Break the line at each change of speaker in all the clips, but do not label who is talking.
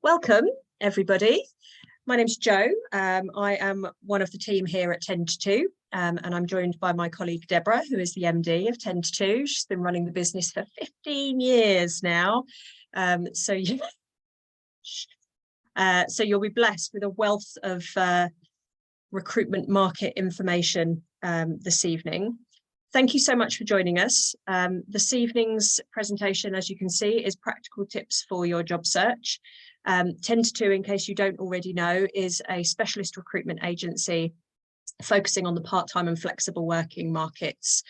Welcome, everybody. My name's Jo. I am one of the team here at Ten2Two, and I'm joined by my colleague Deborah, who is the MD of Ten2Two. She's been running the business for 15 years now. So you'll be blessed with a wealth of recruitment market information this evening. Thank you so much for joining us. This evening's presentation, as you can see, is practical tips for your job search. Ten2Two, in case you don't already know, is a specialist recruitment agency focusing on the part-time and flexible working markets.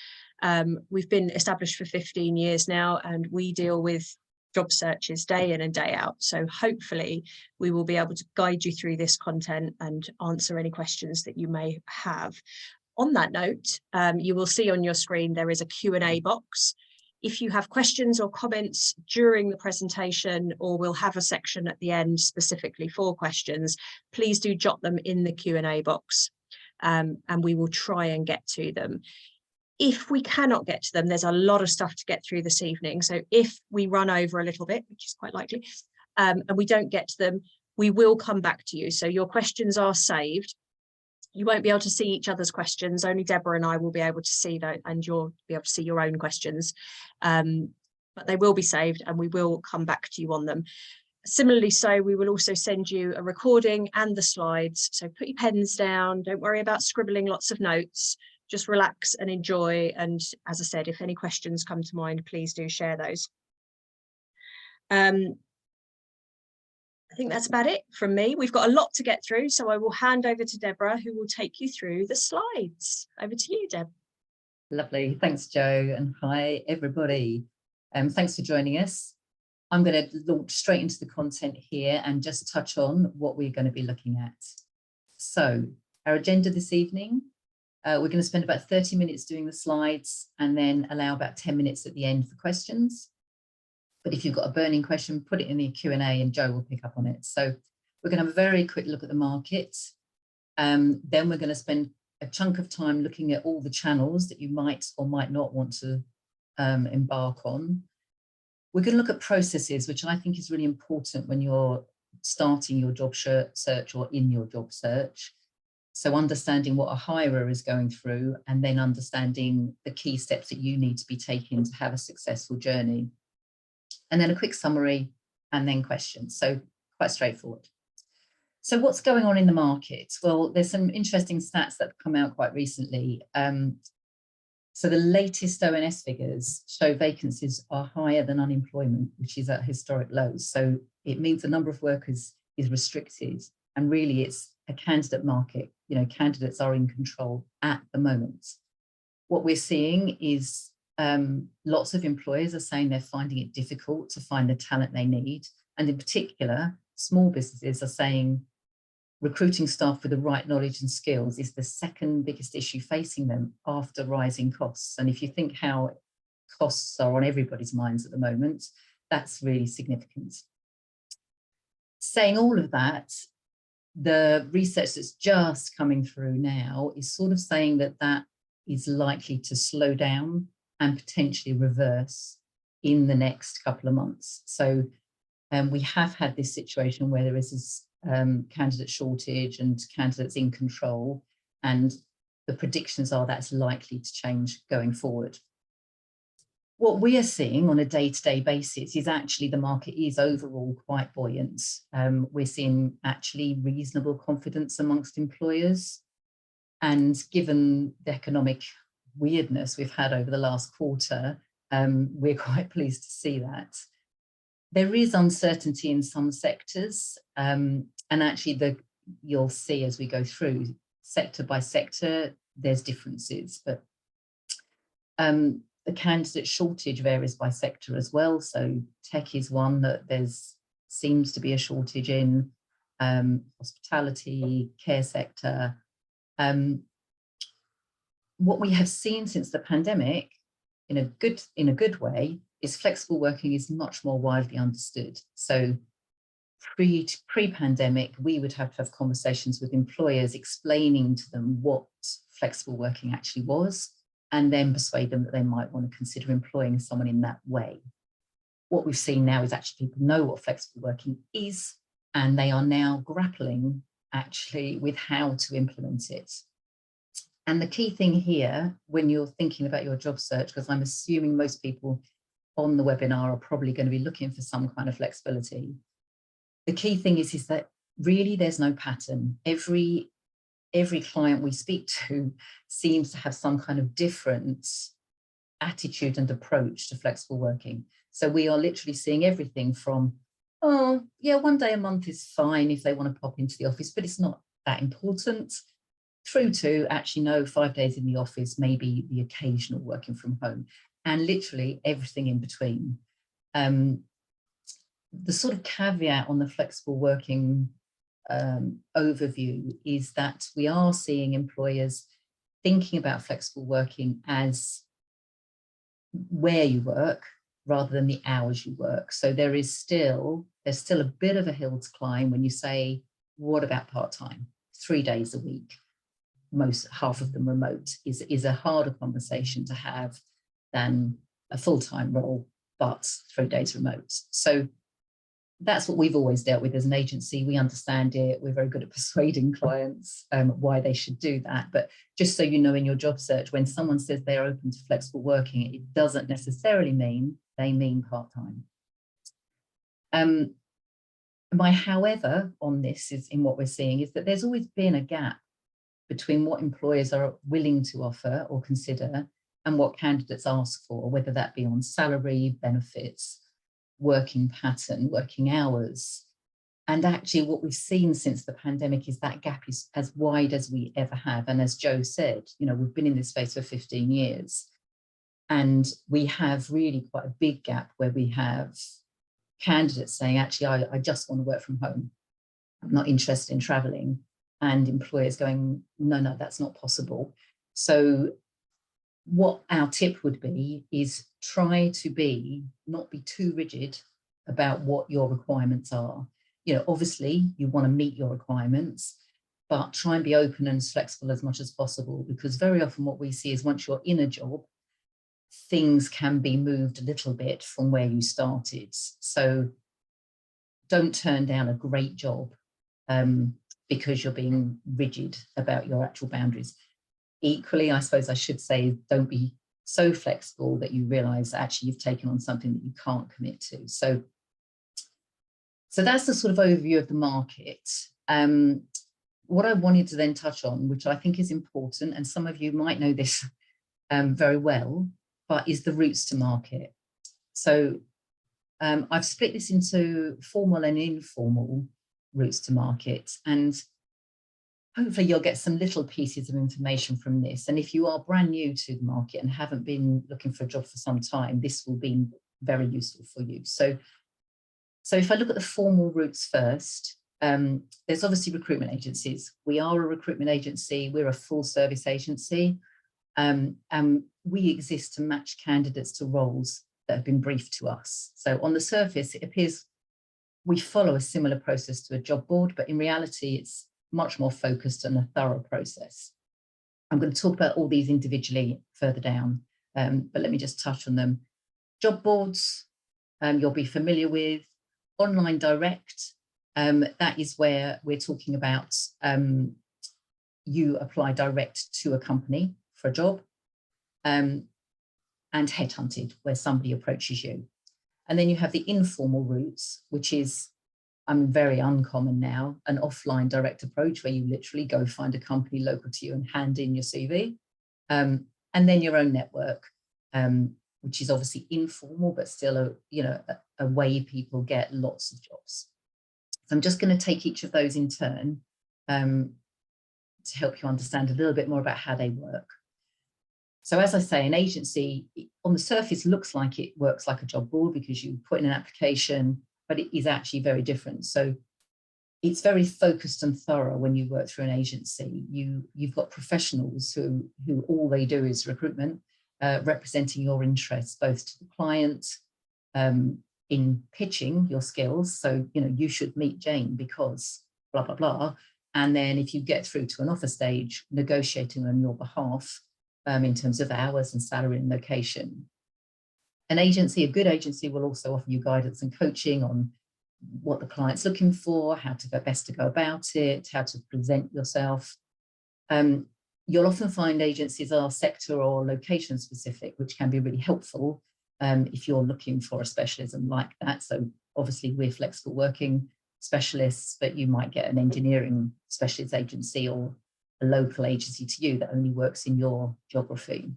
We've been established for 15 years now, and we deal with job searches day in and day out. So hopefully we will be able to guide you through this content and answer any questions that you may have. On that note, you will see on your screen there is a Q&A box. If you have questions or comments during the presentation, or we'll have a section at the end specifically for questions, please do jot them in the Q&A box, and we will try and get to them. If we cannot get to them, there's a lot of stuff to get through this evening. So if we run over a little bit, which is quite likely, and we don't get to them, we will come back to you. So your questions are saved. You won't be able to see each other's questions. Only Deborah and I will be able to see that, and you'll be able to see your own questions. But they will be saved, and we will come back to you on them. Similarly, so we will also send you a recording and the slides. So put your pens down. Don't worry about scribbling lots of notes. Just relax and enjoy. And as I said, if any questions come to mind, please do share those. I think that's about it from me. We've got a lot to get through, so I will hand over to Deborah, who will take you through the slides. Over to you, Deb.
Lovely. Thanks, Jo, and hi, everybody. Thanks for joining us. I'm going to launch straight into the content here and just touch on what we're going to be looking at. So our agenda this evening, we're going to spend about 30 minutes doing the slides and then allow about 10 minutes at the end for questions. But if you've got a burning question, put it in the Q&A and Jo will pick up on it. So we're going to have a very quick look at the market. Then we're going to spend a chunk of time looking at all the channels that you might or might not want to embark on. We're going to look at processes, which I think is really important when you're starting your job search or in your job search. So understanding what a hirer is going through, and then understanding the key steps that you need to be taking to have a successful journey. And then a quick summary, and then questions. So quite straightforward. So what's going on in the market? Well, there's some interesting stats that have come out quite recently. So the latest ONS figures show vacancies are higher than unemployment, which is at historic lows. So it means the number of workers is restricted, and really it's a candidate market. You know, candidates are in control at the moment. What we're seeing is lots of employers are saying they're finding it difficult to find the talent they need. And in particular, small businesses are saying recruiting staff with the right knowledge and skills is the second biggest issue facing them after rising costs. And if you think how costs are on everybody's minds at the moment, that's really significant. Saying all of that, the research that's just coming through now is sort of saying that that is likely to slow down and potentially reverse in the next couple of months. So we have had this situation where there is this candidate shortage and candidates in control, and the predictions are that's likely to change going forward. What we are seeing on a day-to-day basis is actually the market is overall quite buoyant. We're seeing actually reasonable confidence amongst employers, and given the economic weirdness we've had over the last quarter, we're quite pleased to see that. There is uncertainty in some sectors, and actually you'll see as we go through sector by sector, there's differences, but the candidate shortage varies by sector as well. So tech is one that seems to be a shortage in, hospitality, care sector. What we have seen since the pandemic, in a good way, is flexible working is much more widely understood. So pre-pandemic, we would have to have conversations with employers explaining to them what flexible working actually was, and then persuade them that they might want to consider employing someone in that way. What we've seen now is actually people know what flexible working is, and they are now grappling actually with how to implement it. And the key thing here, when you're thinking about your job search, because I'm assuming most people on the webinar are probably going to be looking for some kind of flexibility. The key thing is that really there's no pattern. Every client we speak to seems to have some kind of different attitude and approach to flexible working. So we are literally seeing everything from, oh yeah, 1 day a month is fine if they want to pop into the office, but it's not that important, through to actually no, 5 days in the office, maybe the occasional working from home, and literally everything in between. The sort of caveat on the flexible working overview is that we are seeing employers thinking about flexible working as where you work rather than the hours you work. So there's still a bit of a hill to climb when you say, what about part-time? 3 days a week, half of them remote, is a harder conversation to have than a full-time role, but 3 days remote. So that's what we've always dealt with as an agency. We understand it. We're very good at persuading clients why they should do that. But just so you know, in your job search, when someone says they're open to flexible working, it doesn't necessarily mean they mean part-time. My however on this is in what we're seeing is that there's always been a gap between what employers are willing to offer or consider and what candidates ask for, whether that be on salary, benefits, working pattern, working hours. And actually what we've seen since the pandemic is that gap is as wide as we ever have. And as Joe said, we've been in this space for 15 years. And we have really quite a big gap where we have candidates saying, actually, I just want to work from home. I'm not interested in traveling. And employers going, no, that's not possible. So what our tip would be is try to not be too rigid about what your requirements are. Obviously you want to meet your requirements, but try and be open and flexible as much as possible, because very often what we see is once you're in a job, things can be moved a little bit from where you started. So don't turn down a great job because you're being rigid about your actual boundaries. Equally, I suppose I should say, don't be so flexible that you realize actually you've taken on something that you can't commit to. So that's the sort of overview of the market. What I wanted to then touch on, which I think is important, and some of you might know this very well, but is the routes to market. So I've split this into formal and informal routes to market, and hopefully you'll get some little pieces of information from this. And if you are brand new to the market and haven't been looking for a job for some time, this will be very useful for you. So if I look at the formal routes first, there's obviously recruitment agencies. We are a recruitment agency. We're a full service agency. And we exist to match candidates to roles that have been briefed to us. So on the surface, it appears we follow a similar process to a job board, but in reality, it's much more focused and a thorough process. I'm going to talk about all these individually further down, but let me just touch on them. Job boards, you'll be familiar with. Online direct, that is where we're talking about you apply direct to a company for a job, and headhunted, where somebody approaches you. And then you have the informal routes, which is very uncommon now, an offline direct approach where you literally go find a company local to you and hand in your CV. And then your own network, which is obviously informal, but still a way people get lots of jobs. So I'm just going to take each of those in turn to help you understand a little bit more about how they work. So as I say, an agency on the surface looks like it works like a job board because you put in an application, but it is actually very different. So it's very focused and thorough when you work through an agency. You've got professionals who all they do is recruitment, representing your interests both to the client, in pitching your skills. So, you should meet Jane because blah, blah, blah. And then if you get through to an offer stage, negotiating on your behalf in terms of hours and salary and location. A good agency will also offer you guidance and coaching on what the client's looking for, how to best to go about it, how to present yourself. You'll often find agencies are sector or location specific, which can be really helpful if you're looking for a specialism like that. So obviously we're flexible working specialists, but you might get an engineering specialist agency or a local agency to you that only works in your geography.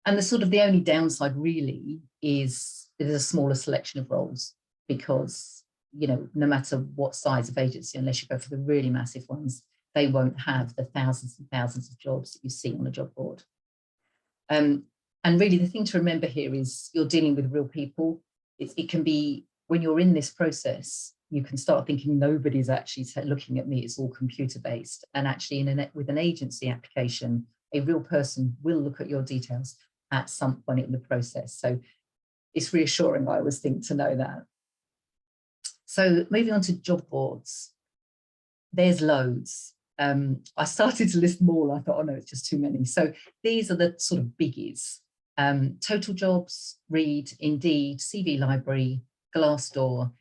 And the only downside really is there's a smaller selection of roles, because, you know, no matter what size of agency, unless you go for the really massive ones, they won't have the thousands and thousands of jobs that you see on a job board. And really the thing to remember here is you're dealing with real people. It can be, when you're in this process, you can start thinking nobody's actually looking at me, it's all computer based. And actually with an agency application, a real person will look at your details at some point in the process. So it's reassuring, I always think, to know that. So moving on to job boards, there's loads. I started to list more, I thought, oh no, it's just too many. So these are the sort of biggies. Total Jobs, Reed, Indeed, CV Library, Glassdoor,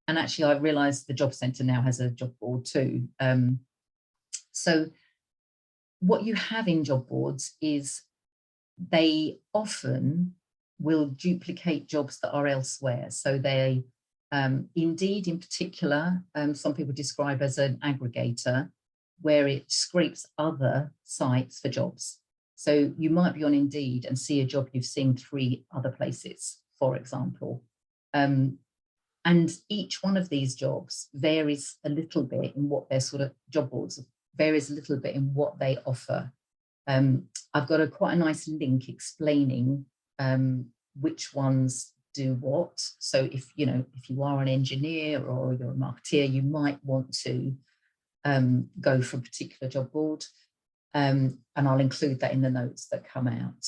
and actually I realised the Job Centre now has a job board too. So what you have in job boards is they often will duplicate jobs that are elsewhere. So they, Indeed in particular, some people describe as an aggregator, where it scrapes other sites for jobs. So you might be on Indeed and see a job you've seen 3 other places, for example. And each one of these jobs varies a little bit in what their sort of job boards, varies a little bit in what they offer. I've got quite a nice link explaining which ones do what. So if you are an engineer or you're a marketeer, you might want to go for a particular job board. And I'll include that in the notes that come out.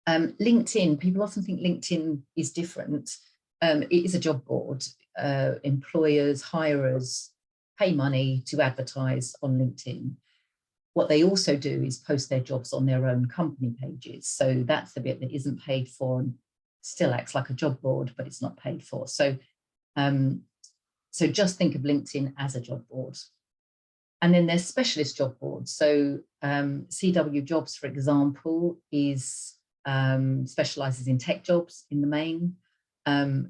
LinkedIn, people often think LinkedIn is different. It is a job board. Employers, hirers pay money to advertise on LinkedIn. What they also do is post their jobs on their own company pages. So that's the bit that isn't paid for and still acts like a job board, but it's not paid for. So, so just think of LinkedIn as a job board. And then there's specialist job boards. So CW Jobs, for example, is specialises in tech jobs in the main.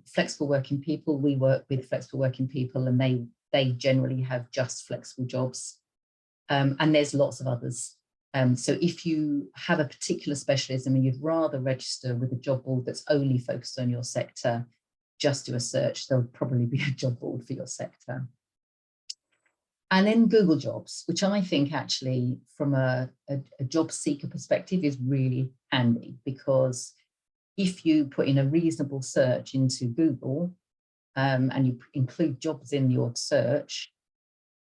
Flexible working people, we work with flexible working people, and they generally have just flexible jobs. And there's lots of others. So if you have a particular specialism and you'd rather register with a job board that's only focused on your sector, just do a search. There'll probably be a job board for your sector. And then Google Jobs, which I think actually from a job seeker perspective is really handy, because if you put in a reasonable search into Google and you include jobs in your search,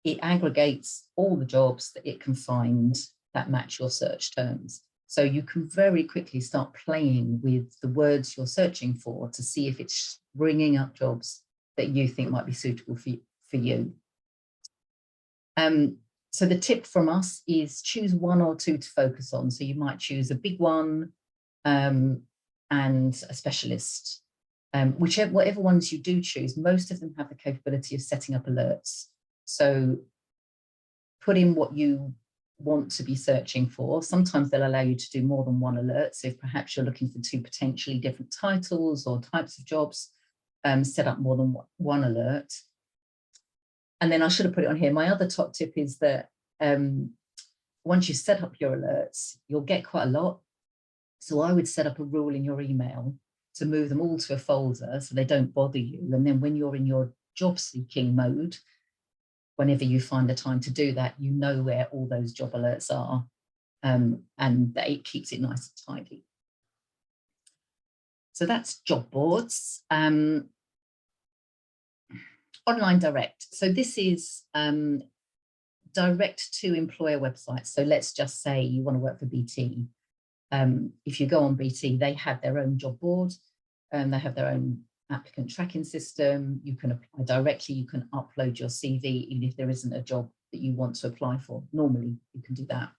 it aggregates all the jobs that it can find that match your search terms. So you can very quickly start playing with the words you're searching for to see if it's bringing up jobs that you think might be suitable for you. So the tip from us is choose 1 or 2 to focus on. So you might choose a big one and a specialist. Whatever ones you do choose, most of them have the capability of setting up alerts. So put in what you want to be searching for. Sometimes they'll allow you to do more than 1 alert. So if perhaps you're looking for 2 potentially different titles or types of jobs, set up more than 1 alert. And then I should have put it on here. My other top tip is that once you set up your alerts, you'll get quite a lot. So I would set up a rule in your email to move them all to a folder so they don't bother you. And then when you're in your job seeking mode, whenever you find the time to do that, you know where all those job alerts are, and that it keeps it nice and tidy. So that's job boards. Online direct. So this is direct to employer websites. So let's just say you want to work for BT. If you go on BT, they have their own job board, and they have their own applicant tracking system. You can apply directly, you can upload your CV, even if there isn't a job that you want to apply for. Normally, you can do that.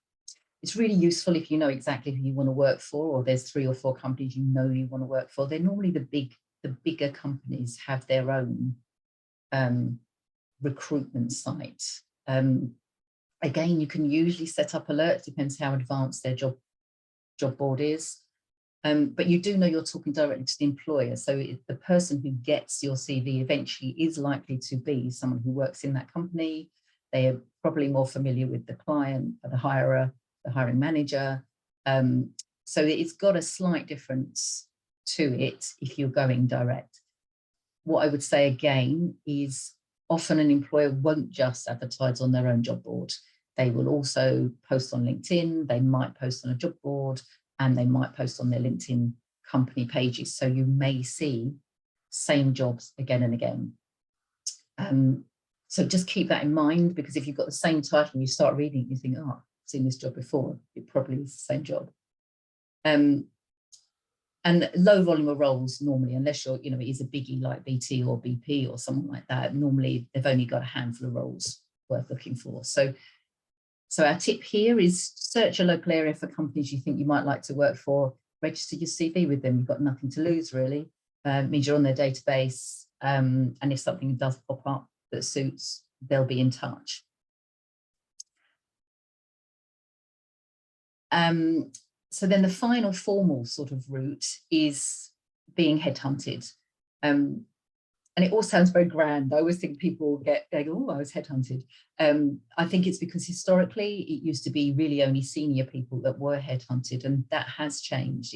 It's really useful if you know exactly who you want to work for, or there's 3 or 4 companies you know you want to work for. They're normally the big the bigger companies have their own recruitment site. Again, you can usually set up alerts, depends how advanced their job board is. But you do know you're talking directly to the employer. So the person who gets your CV eventually is likely to be someone who works in that company. They are probably more familiar with the client, the hirer, the hiring manager. So it's got a slight difference to it if you're going direct. What I would say again is often an employer won't just advertise on their own job board. They will also post on LinkedIn, they might post on a job board, and they might post on their LinkedIn company pages. So you may see same jobs again and again. So just keep that in mind, because if you've got the same title and you start reading it, you think, oh, I've seen this job before, it probably is the same job. And low volume of roles normally, unless you're, you know, it is a biggie like BT or BP or someone like that, normally they've only got a handful of roles worth looking for. So our tip here is search a local area for companies you think you might like to work for, register your CV with them. You've got nothing to lose, really. It means you're on their database, and if something does pop up that suits, they'll be in touch. So then the final formal sort of route is being headhunted. And it all sounds very grand. I always think people get, oh, I was headhunted. I think it's because historically it used to be really only senior people that were headhunted, and that has changed.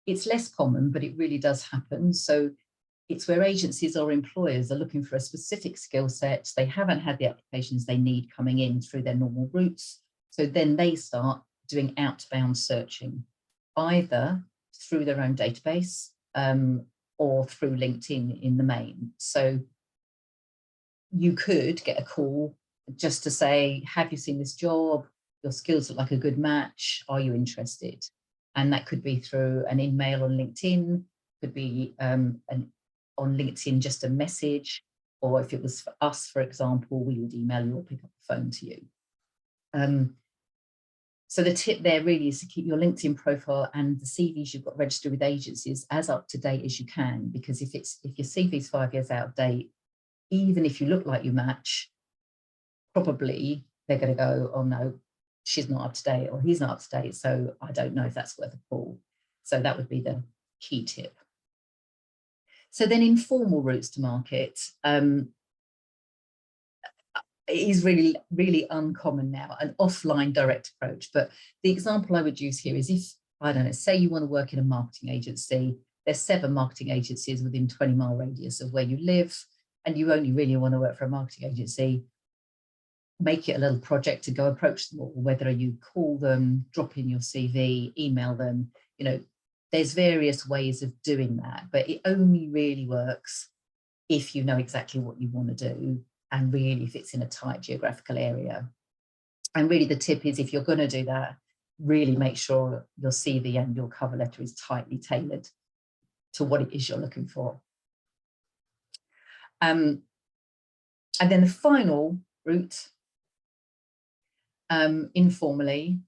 It's less common, but it really does happen. So it's where agencies or employers are looking for a specific skill set. They haven't had the applications they need coming in through their normal routes. So then they start doing outbound searching, either through their own database, or through LinkedIn in the main. So you could get a call just to say, have you seen this job? Your skills look like a good match. Are you interested? And that could be through an email on LinkedIn, could be on LinkedIn, just a message, or if it was for us, for example, we would email you or pick up the phone to you. So the tip there really is to keep your LinkedIn profile and the CVs you've got registered with agencies as up to date as you can, because if your CV is 5 years out of date, even if you look like you match, probably they're going to go, oh no, she's not up to date or he's not up to date, so I don't know if that's worth a call. So that would be the key tip. So then informal routes to market. It is really, really uncommon now, an offline direct approach. But the example I would use here is if, I don't know, say you want to work in a marketing agency, there's 7 marketing agencies within 20-mile radius of where you live, and you only really want to work for a marketing agency, make it a little project to go approach them all, whether you call them, drop in your CV, email them, you know, there's various ways of doing that, but it only really works if you know exactly what you want to do, and really if it's in a tight geographical area. And really the tip is, if you're going to do that, really make sure your CV and your cover letter is tightly tailored to what it is you're looking for. And then the final route, informally,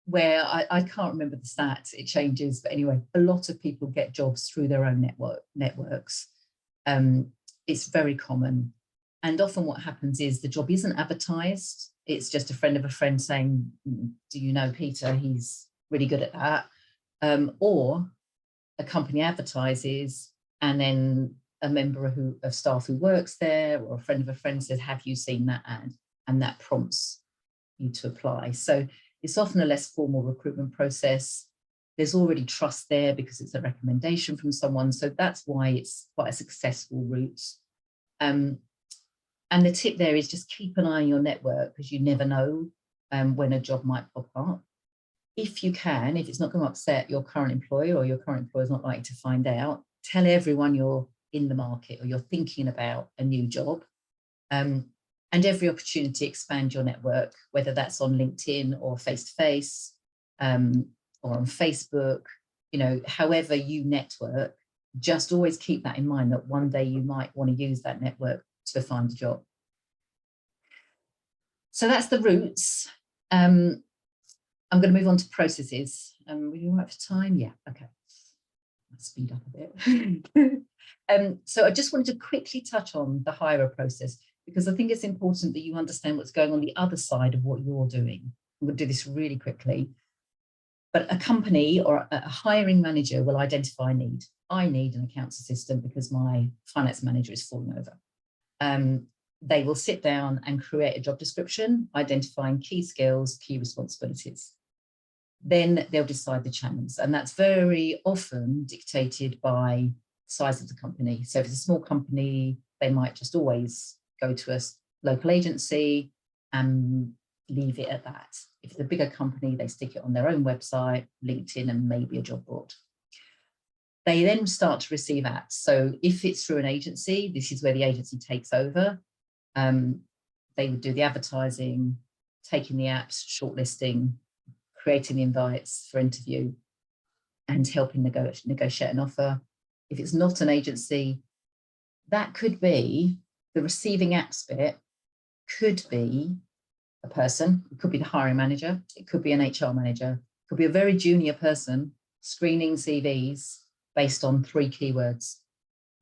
where I can't remember the stats, it changes, but anyway, a lot of people get jobs through their own networks. It's very common. And often what happens is the job isn't advertised. It's just a friend of a friend saying, do you know Peter? He's really good at that. Or a company advertises, and then a member of staff who works there or a friend of a friend says, have you seen that ad? And that prompts you to apply. So it's often a less formal recruitment process. There's already trust there because it's a recommendation from someone. So that's why it's quite a successful route. And the tip there is just keep an eye on your network, because you never know when a job might pop up. If you can, if it's not going to upset your current employer, or your current employer is not likely to find out, tell everyone you're in the market or you're thinking about a new job. And every opportunity, expand your network, whether that's on LinkedIn or face-to-face, or on Facebook, you know, however you network, just always keep that in mind, that one day you might want to use that network to find a job. So that's the routes. I'm going to move on to processes. Are we all right for time? Yeah, okay. speed up a bit. So I just wanted to quickly touch on the hirer process, because I think it's important that you understand what's going on the other side of what you're doing. I'm going to do this really quickly. But a company or a hiring manager will identify a need. I need an accounts assistant because my finance manager is falling over. They will sit down and create a job description, identifying key skills, key responsibilities. Then they'll decide the channels, and that's very often dictated by size of the company. So if it's a small company, they might just always go to a local agency and leave it at that. If it's a bigger company, they stick it on their own website, LinkedIn, and maybe a job board. They then start to receive ads. So if it's through an agency, this is where the agency takes over. They would do the advertising, taking the apps, shortlisting, creating the invites for interview, and helping negotiate an offer. If it's not an agency, that could be the receiving apps bit, could be a person, it could be the hiring manager, it could be an HR manager, it could be a very junior person screening CVs based on 3 keywords.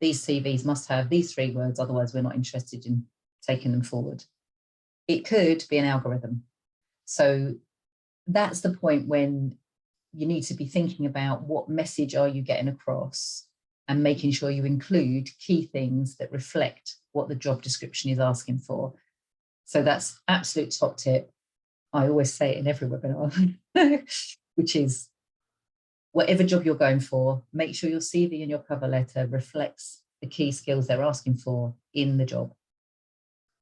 These CVs must have these 3 words, otherwise we're not interested in taking them forward. It could be an algorithm. So that's the point when you need to be thinking about what message are you getting across and making sure you include key things that reflect what the job description is asking for. So that's absolute top tip. I always say it in every webinar, which is whatever job you're going for, make sure your CV and your cover letter reflects the key skills they're asking for in the job.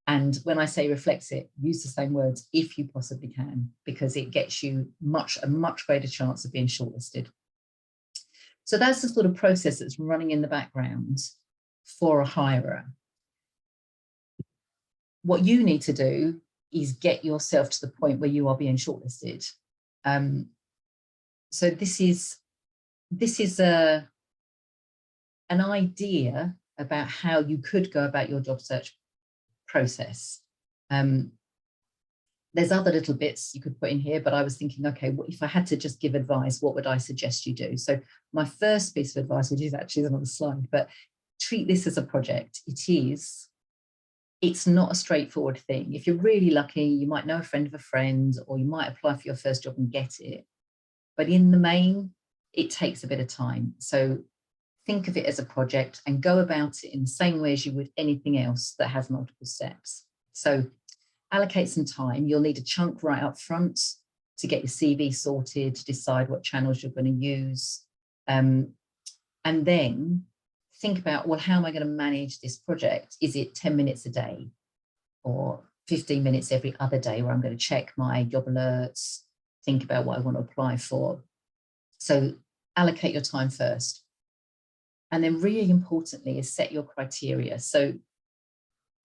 And when I say reflects it, use the same words if you possibly can, because it gets you a much greater chance of being shortlisted. So that's the sort of process that's running in the background for a hirer. What you need to do is get yourself to the point where you are being shortlisted. So this is an idea about how you could go about your job search process. There's other little bits you could put in here, but I was thinking, okay, what if I had to just give advice, what would I suggest you do? So my first piece of advice, which is actually on the slide, but treat this as a project. It's not a straightforward thing. If you're really lucky, you might know a friend of a friend, or you might apply for your first job and get it. But in the main, it takes a bit of time. So think of it as a project and go about it in the same way as you would anything else that has multiple steps. So allocate some time. You'll need a chunk right up front to get your CV sorted, to decide what channels you're going to use. And then think about, well, how am I going to manage this project? Is it 10 minutes a day or 15 minutes every other day where I'm going to check my job alerts, think about what I want to apply for? So allocate your time first. And then really importantly is set your criteria. So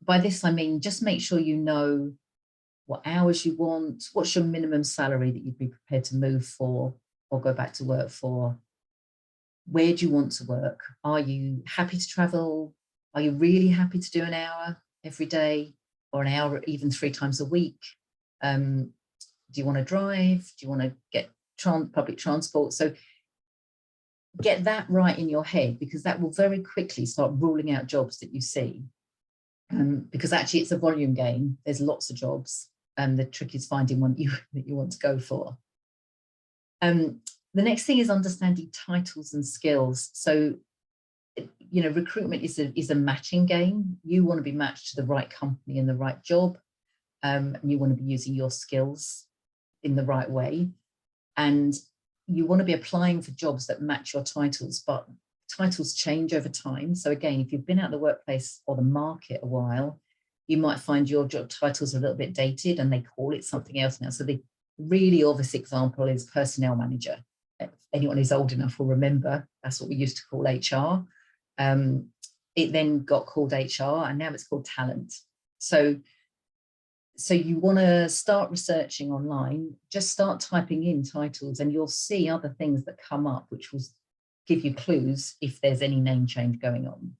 by this, I mean, just make sure you know what hours you want, what's your minimum salary that you'd be prepared to move for or go back to work for. Where do you want to work? Are you happy to travel? Are you really happy to do an hour every day or an hour even 3 times a week? Do you want to drive? Do you want to get public transport? So get that right in your head, because that will very quickly start ruling out jobs that you see. Because actually it's a volume game. There's lots of jobs, and the trick is finding one that you want to go for. The next thing is understanding titles and skills. So, you know, recruitment is a matching game. You want to be matched to the right company and the right job. And you want to be using your skills in the right way. And you want to be applying for jobs that match your titles, but titles change over time. So again, if you've been out of the workplace or the market a while, you might find your job titles are a little bit dated and they call it something else now. So the really obvious example is personnel manager. If anyone who's old enough will remember, that's what we used to call HR. It then got called HR and now it's called talent. So you want to start researching online, just start typing in titles and you'll see other things that come up, which will give you clues if there's any name change going on.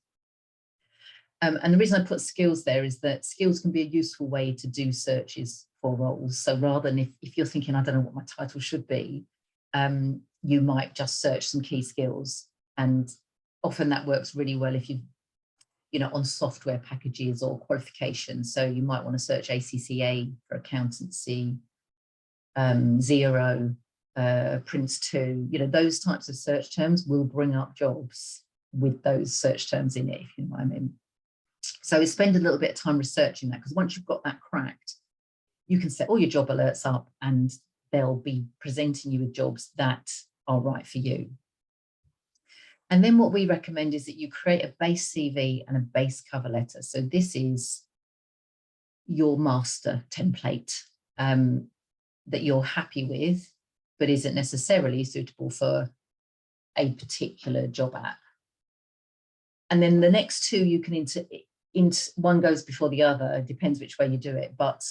And the reason I put skills there is that skills can be a useful way to do searches for roles. So rather than if you're thinking, I don't know what my title should be, you might just search some key skills And often that works really well if on software packages or qualifications. So you might want to search ACCA for accountancy, Xero, Prince2, those types of search terms will bring up jobs with those search terms in it, if you know what I mean. So spend a little bit of time researching that, because once you've got that cracked, you can set all your job alerts up and they'll be presenting you with jobs that are right for you. And then what we recommend is that you create a base CV and a base cover letter. So this is your master template that you're happy with, but isn't necessarily suitable for a particular job app. And then the next two you can one goes before the other, it depends which way you do it, but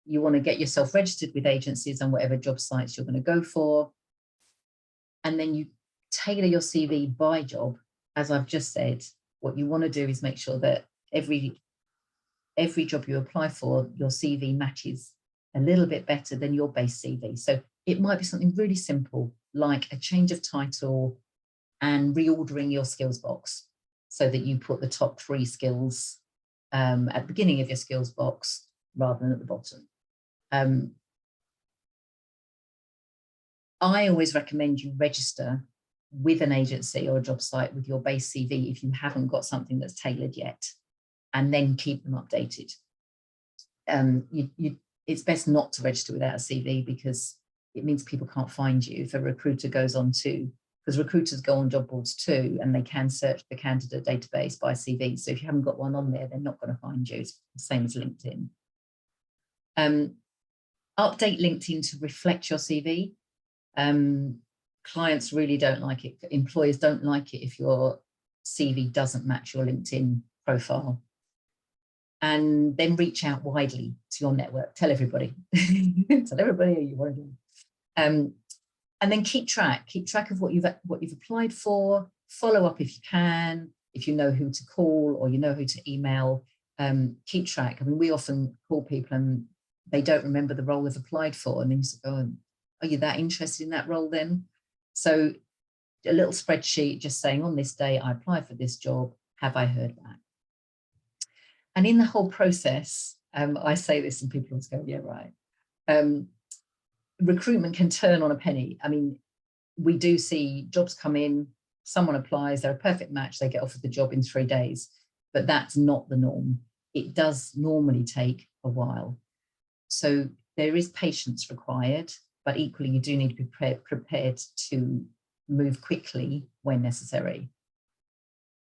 you want to get yourself registered with agencies on whatever job sites you're going to go for. And then you tailor your CV by job. As I've just said, what you want to do is make sure that every job you apply for, your CV matches a little bit better than your base CV. So it might be something really simple, like a change of title and reordering your skills box so that you put the top 3 skills at the beginning of your skills box rather than at the bottom. I always recommend you register with an agency or a job site with your base CV if you haven't got something that's tailored yet, and then keep them updated. It's best not to register without a CV, because it means people can't find you. If a recruiter goes on to, because recruiters go on job boards too, and they can search the candidate database by CV. So if you haven't got one on there, they're not going to find you. It's the same as LinkedIn. Update LinkedIn to reflect your CV. Clients really don't like it. Employers don't like it if your CV doesn't match your LinkedIn profile. And then reach out widely to your network. Tell everybody. Tell everybody who you want to do. And then keep track of what you've applied for. Follow up if you can, if you know who to call or you know who to email. Keep track. I mean, we often call people and they don't remember the role they've applied for, and then you say, "Oh, are you that interested in that role then?" So a little spreadsheet just saying, on this day I applied for this job, have I heard back? And in the whole process, I say this and people always go, yeah, right. Recruitment can turn on a penny. I mean, we do see jobs come in, someone applies, they're a perfect match, they get offered the job in 3 days, but that's not the norm. It does normally take a while. So there is patience required, but equally you do need to be prepared to move quickly when necessary.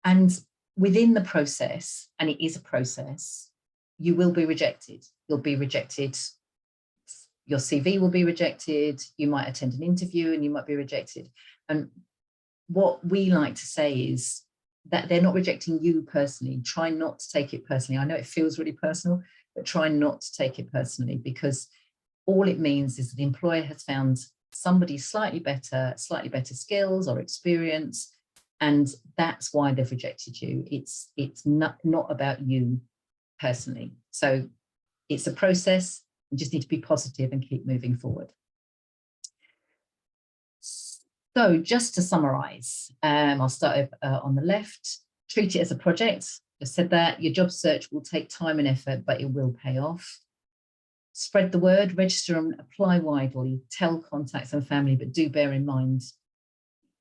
And within the process, and it is a process, you will be rejected. You'll be rejected. Your CV will be rejected. You might attend an interview and you might be rejected. And what we like to say is that they're not rejecting you personally. Try not to take it personally. I know it feels really personal, but try not to take it personally, because all it means is that the employer has found somebody slightly better skills or experience, and that's why they've rejected you. It's not about you personally. So it's a process. You just need to be positive and keep moving forward. So just to summarize, I'll start on the left. Treat it as a project. I said that your job search will take time and effort, but it will pay off. Spread the word, register and apply widely, tell contacts and family, but do bear in mind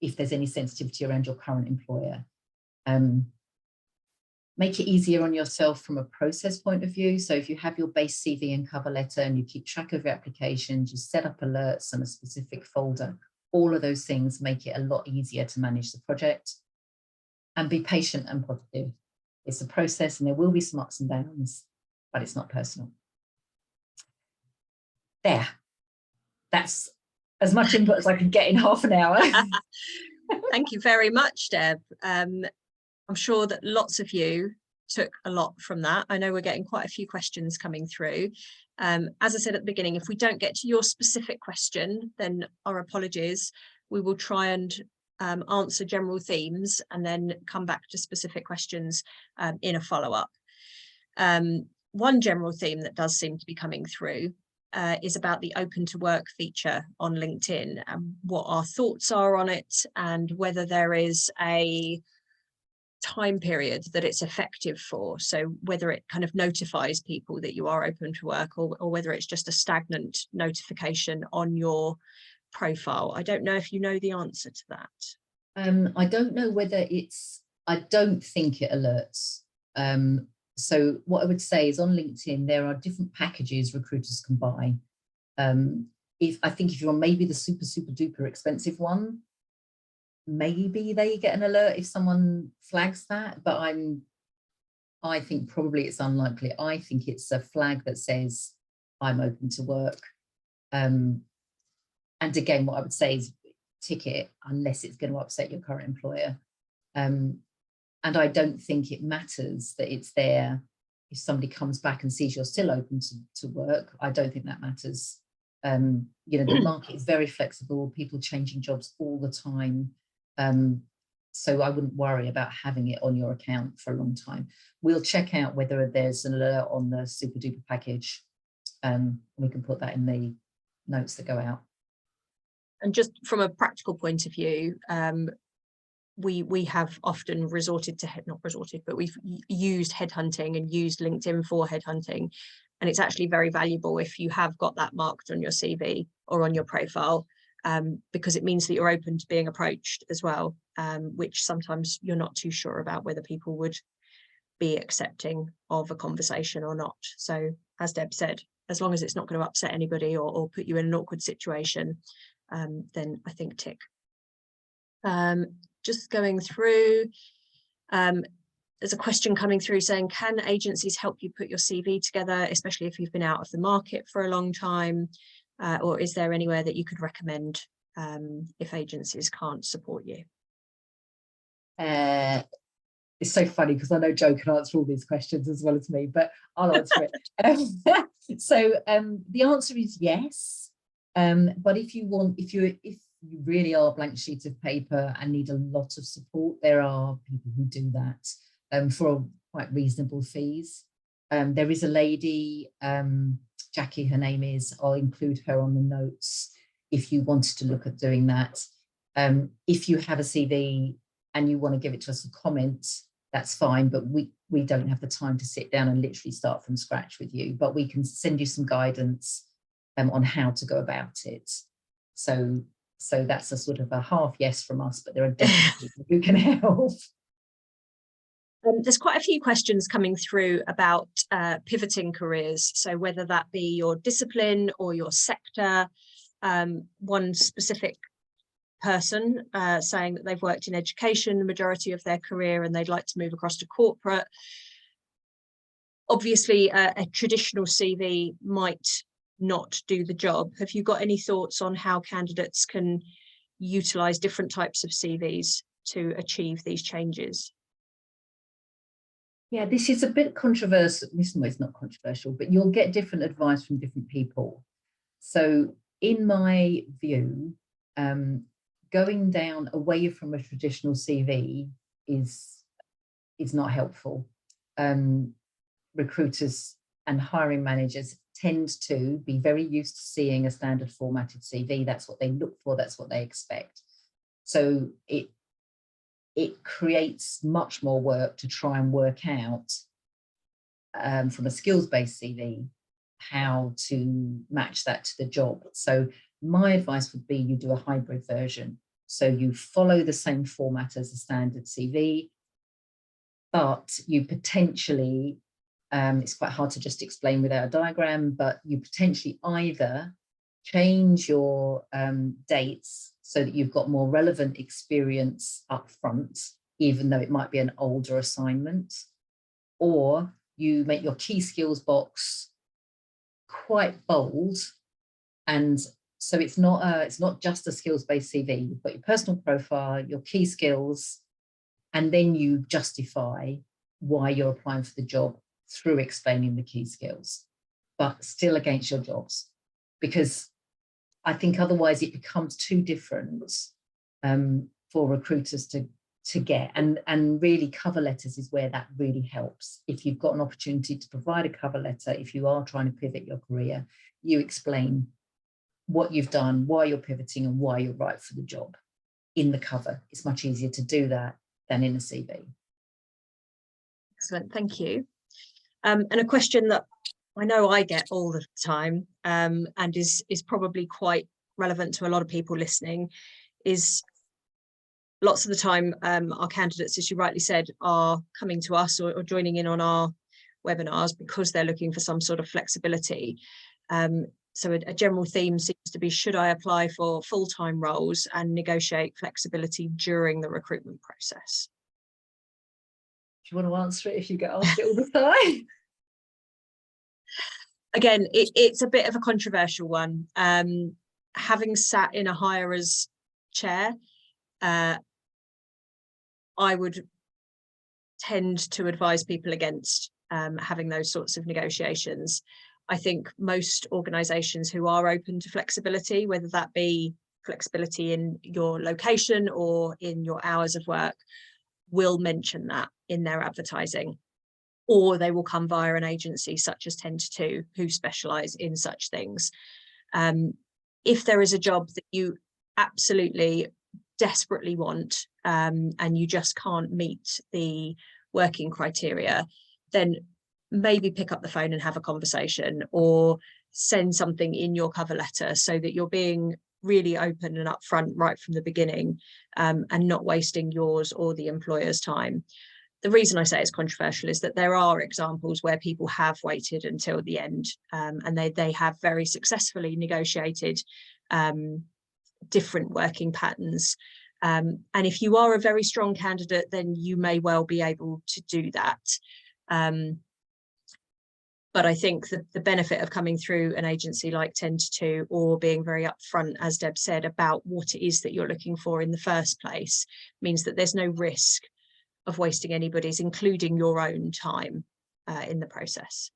if there's any sensitivity around your current employer. Make it easier on yourself from a process point of view. So if you have your base CV and cover letter and you keep track of your applications, you set up alerts and a specific folder, all of those things make it a lot easier to manage the project. And be patient and positive. It's a process and there will be some ups and downs, but it's not personal. There, that's as much input as I could get in half an hour.
Thank you very much, Deb. I'm sure that lots of you took a lot from that. I know we're getting quite a few questions coming through. As I said at the beginning, if we don't get to your specific question, then our apologies. We will try and answer general themes and then come back to specific questions in a follow-up. One general theme that does seem to be coming through is about the open to work feature on LinkedIn, and what our thoughts are on it, and whether there is a time period that it's effective for. So whether it kind of notifies people that you are open to work, or whether it's just a stagnant notification on your profile. I don't know if you know the answer to that.
I don't know whether I don't think it alerts. So what I would say is, on LinkedIn, there are different packages recruiters can buy. If you're on maybe the super duper expensive one, maybe they get an alert if someone flags that, but I think probably it's unlikely. I think it's a flag that says I'm open to work. And again, what I would say is tick it unless it's going to upset your current employer. And I don't think it matters that it's there if somebody comes back and sees you're still open to work. I don't think that matters. You know, the market is very flexible, people changing jobs all the time. So I wouldn't worry about having it on your account for a long time. We'll check out whether there's an alert on the super duper package. We can put that in the notes that go out.
And just from a practical point of view, we have often resorted to but we've used headhunting and used LinkedIn for headhunting, and it's actually very valuable if you have got that marked on your CV or on your profile, because it means that you're open to being approached as well, which sometimes you're not too sure about whether people would be accepting of a conversation or not. So as Deb said, as long as it's not going to upset anybody or put you in an awkward situation, then I think tick. Just going through, there's a question coming through saying, can agencies help you put your CV together, especially if you've been out of the market for a long time? Or is there anywhere that you could recommend if agencies can't support you?
It's so funny because I know Jo can answer all these questions as well as me, but I'll answer it. So the answer is yes. But if you really are a blank sheet of paper and need a lot of support, there are people who do that for quite reasonable fees. There is a lady, Jackie, her name is, I'll include her on the notes if you wanted to look at doing that. If you have a CV and you want to give it to us a comment, that's fine, but we don't have the time to sit down and literally start from scratch with you, but we can send you some guidance on how to go about it. So that's a sort of a half yes from us, but there are definitely people who can help.
There's quite a few questions coming through about pivoting careers. So whether that be your discipline or your sector. One specific person saying that they've worked in education the majority of their career and they'd like to move across to corporate. Obviously, a traditional CV might not do the job. Have you got any thoughts on how candidates can utilise different types of CVs to achieve these changes?
Yeah, this is a bit controversial. Listen, it's not controversial, but you'll get different advice from different people. So in my view, going down away from a traditional CV is not helpful. Recruiters and hiring managers tend to be very used to seeing a standard formatted CV. That's what they look for, that's what they expect. So it creates much more work to try and work out from a skills-based CV how to match that to the job. So my advice would be you do a hybrid version. So you follow the same format as a standard CV, but you potentially, it's quite hard to just explain without a diagram, but you potentially either change your dates so that you've got more relevant experience up front, even though it might be an older assignment, or you make your key skills box quite bold. And so it's not just a skills-based CV. You've got your personal profile, your key skills, and then you justify why you're applying for the job through explaining the key skills, but still against your jobs. Because I think otherwise it becomes too different for recruiters to to get, and really cover letters is where that really helps. If you've got an opportunity to provide a cover letter, if you are trying to pivot your career, you explain what you've done, why you're pivoting, and why you're right for the job in the cover. It's much easier to do that than in a CV.
Excellent, thank you. And a question that I know I get all the time, and is probably quite relevant to a lot of people listening, is lots of the time our candidates, as you rightly said, are coming to us or joining in on our webinars because they're looking for some sort of flexibility. So a general theme seems to be, should I apply for full-time roles and negotiate flexibility during the recruitment process?
Do you want to answer it if you get asked it all the time?
Again, it's a bit of a controversial one. Having sat in a hirer's chair, I would tend to advise people against having those sorts of negotiations. I think most organisations who are open to flexibility, whether that be flexibility in your location or in your hours of work, will mention that in their advertising, or they will come via an agency such as Ten2Two, who specialise in such things. If there is a job that you absolutely desperately want and you just can't meet the working criteria, then maybe pick up the phone and have a conversation, or send something in your cover letter so that you're being really open and upfront right from the beginning, and not wasting yours or the employer's time. The reason I say it's controversial is that there are examples where people have waited until the end, and they have very successfully negotiated different working patterns. And if you are a very strong candidate, then you may well be able to do that. But I think that the benefit of coming through an agency like Ten2Two, or being very upfront, as Deb said, about what it is that you're looking for in the first place, means that there's no risk of wasting anybody's, including your own, time in the process.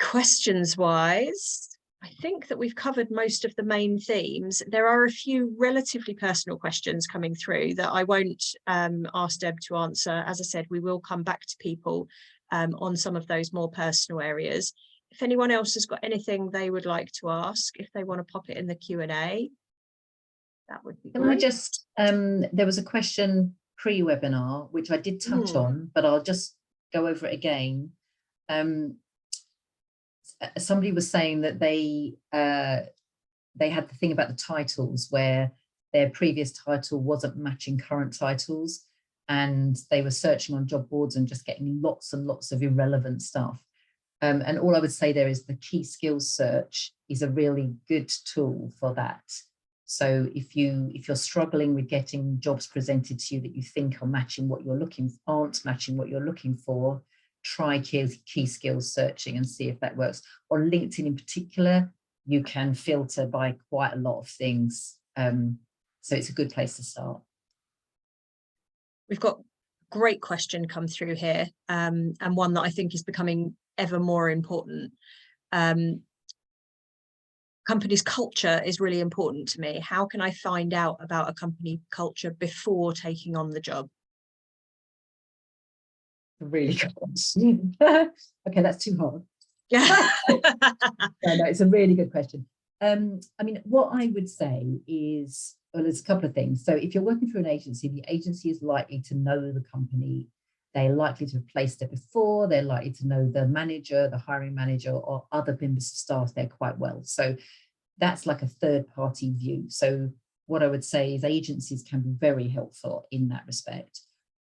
Questions wise, I think that we've covered most of the main themes. There are a few relatively personal questions coming through that I won't ask Deb to answer. As I said, we will come back to people on some of those more personal areas. If anyone else has got anything they would like to ask, if they want to pop it in the Q&A, that would be great.
Can I just, there was a question pre-webinar, which I did touch on, but I'll just go over it again. Somebody was saying that they had the thing about the titles where their previous title wasn't matching current titles, and they were searching on job boards and just getting lots and lots of irrelevant stuff. And all I would say there is the key skills search is a really good tool for that. So if you're struggling with getting jobs presented to you that you think are matching what you're looking for, aren't matching what you're looking for, try key skills searching and see if that works. On LinkedIn in particular, you can filter by quite a lot of things. So it's a good place to start.
We've got a great question come through here, and one that I think is becoming ever more important. Company's culture is really important to me. How can I find out about a company culture before taking on the job?
Really good question. Okay, that's too hard.
Yeah.
No, it's a really good question. I mean, what I would say is, well, there's a couple of things. So if you're working through an agency, the agency is likely to know the company. They're likely to have placed it before. They're likely to know the manager, the hiring manager, or other members of staff there quite well. So that's like a third-party view. So what I would say is agencies can be very helpful in that respect.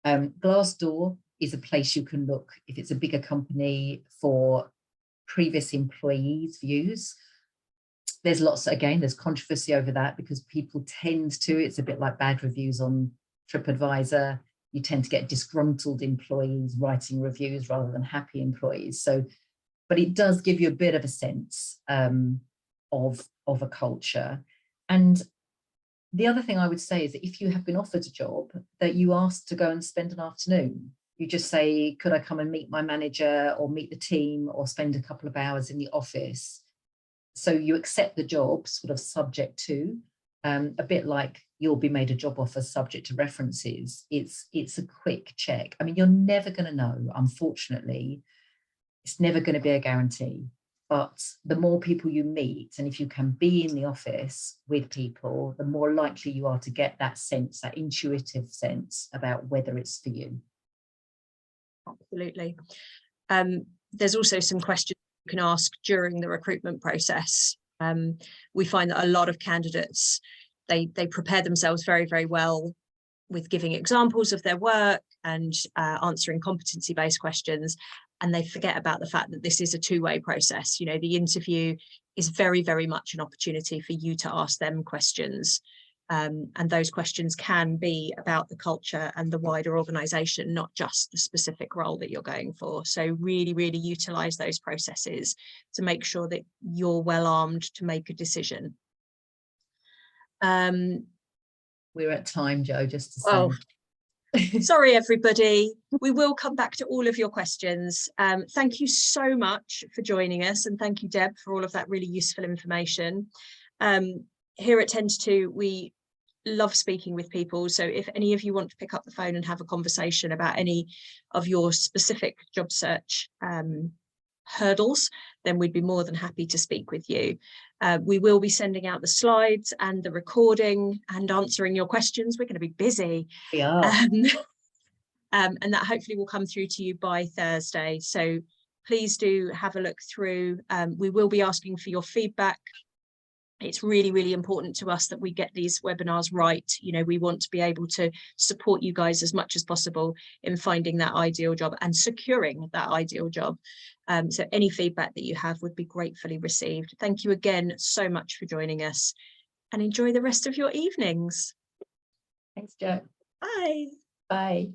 Glassdoor is a place you can look, if it's a bigger company, for previous employees' views. There's lots, again, there's controversy over that because people tend to, it's a bit like bad reviews on TripAdvisor. You tend to get disgruntled employees writing reviews rather than happy employees. So, but it does give you a bit of a sense of a culture. And the other thing I would say is that if you have been offered a job that you asked to go and spend an afternoon, you just say, could I come and meet my manager or meet the team or spend a couple of hours in the office? So you accept the job sort of subject to, A bit like you'll be made a job offer subject to references. It's a quick check. I mean, you're never going to know, unfortunately. It's never going to be a guarantee. But the more people you meet, and if you can be in the office with people, the more likely you are to get that sense, that intuitive sense about whether it's for you.
Absolutely. There's also some questions you can ask during the recruitment process. We find that a lot of candidates, they prepare themselves very, very well with giving examples of their work and answering competency-based questions, and they forget about the fact that this is a two-way process. You know, the interview is very, very much an opportunity for you to ask them questions. And those questions can be about the culture and the wider organisation, not just the specific role that you're going for. So really, really utilise those processes to make sure that you're well armed to make a decision.
We're at time, Jo, just to say.
Oh, sorry, everybody. We will come back to all of your questions. Thank you so much for joining us, and thank you, Deb, for all of that really useful information. Here at 10-2, we love speaking with people. So if any of you want to pick up the phone and have a conversation about any of your specific job search hurdles, then we'd be more than happy to speak with you. We will be sending out the slides and the recording and answering your questions. We're going to be busy.
We are.
And that hopefully will come through to you by Thursday. So please do have a look through. We will be asking for your feedback. It's really, really important to us that we get these webinars right. You know, we want to be able to support you guys as much as possible in finding that ideal job and securing that ideal job. So any feedback that you have would be gratefully received. Thank you again so much for joining us, and enjoy the rest of your evenings.
Thanks, Jo.
Bye.
Bye.